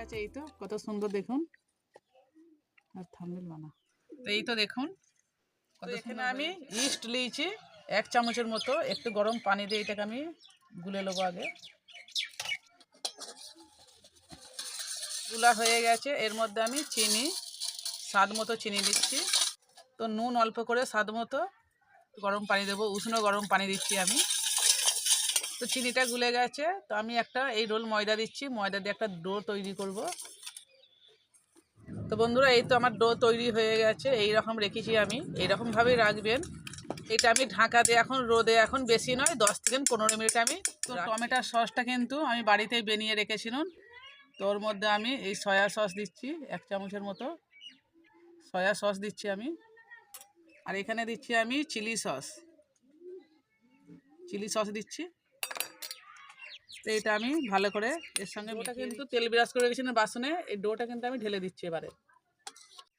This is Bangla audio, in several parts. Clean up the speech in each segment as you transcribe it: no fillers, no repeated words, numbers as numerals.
গেছে, এই তো কত সুন্দর দেখুন। আর থাম্বনেল বানা, তো এই তো দেখুন কত। এখানে আমি ইস্ট নিয়েছি 1 চামচের মতো, একটু গরম পানি দিয়ে এটাকে আমি গুলে নেবো। আগে গুলা হয়ে গেছে, এর মধ্যে আমি চিনি স্বাদ মতো চিনি দিচ্ছি। তো নুন অল্প করে স্বাদ মতো, গরম পানি দেবো, উষ্ণ গরম পানি দিচ্ছি আমি। তো চিনিটা গুলে গেছে, তো আমি একটা এই রোল ময়দা দিচ্ছি, ময়দা দিয়ে একটা ডো তৈরি করব। তো বন্ধুরা এই তো আমার ডো তৈরি হয়ে গেছে, এই রকম রেখেছি আমি, এইরকমভাবেই রাখবেন। এটা আমি ঢাকা দিয়ে এখন রোদে, এখন বেশি নয় 10 থেকে 15 মিনিট আমি। তো টমেটোর সসটা কিন্তু আমি বাড়িতেই বানিয়ে রেখেছিলাম। তো ওর মধ্যে আমি এই সয়া সস দিচ্ছি 1 চামচের মতো, সয়া সস দিচ্ছি আমি। আর এখানে দিচ্ছি আমি চিলি সস দিচ্ছি। তো এটা আমি ভালো করে এর সঙ্গে, ওটা কিন্তু তেল ব্রাশ করে রেখেছিলাম বাসনে, এই ডোটা কিন্তু আমি ঢেলে দিচ্ছি এবারে।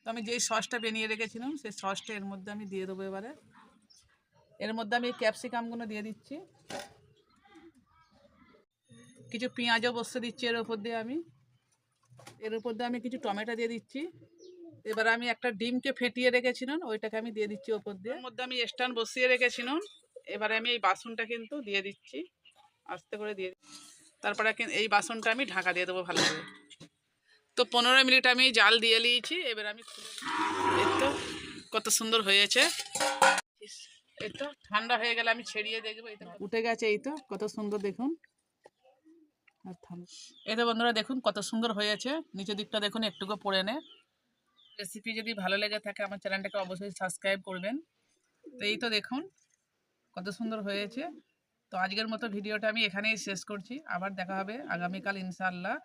তো আমি যেই সসটা বানিয়ে রেখেছিলাম সেই সসটা এর মধ্যে আমি দিয়ে দেবো এবারে। এর মধ্যে আমি ক্যাপসিকামগুলো দিয়ে দিচ্ছি, কিছু পেঁয়াজও বসে দিচ্ছি এর উপর দিয়ে আমি। এর উপর দিয়ে আমি কিছু টমেটো দিয়ে দিচ্ছি। এবার আমি একটা ডিমকে ফেটিয়ে রেখেছিলাম, ওইটাকে আমি দিয়ে দিচ্ছি ওপর দিয়ে। এর মধ্যে আমি স্ট্যান্ড বসিয়ে রেখেছিলাম, এবারে আমি এই বাসনটা কিন্তু দিয়ে দিচ্ছি, আস্তে করে দিয়ে। তারপরে এই বাসনটা আমি ঢাকা দিয়ে দেবো ভালো করে। তো 15 মিনিট আমি জাল দিয়ে নিয়েছি, এবার আমি খুলে, এই তো কত সুন্দর হয়েছে। এই তো ঠান্ডা হয়ে গেলে আমি ছেড়িয়ে দেখবো, এই তো উঠে গেছে, এই তো কত সুন্দর দেখুন। আর এই তো বন্ধুরা দেখুন কত সুন্দর হয়েছে, নিচের দিকটা দেখুন একটুকু পড়ে নে। রেসিপি যদি ভালো লেগে থাকে আমার চ্যানেলটাকে অবশ্যই সাবস্ক্রাইব করবেন। তো এই তো দেখুন কত সুন্দর হয়েছে। তো আজকের মতো ভিডিওটা আমি এখানেই শেষ করছি, আবার দেখা হবে আগামীকাল ইনশাআল্লাহ।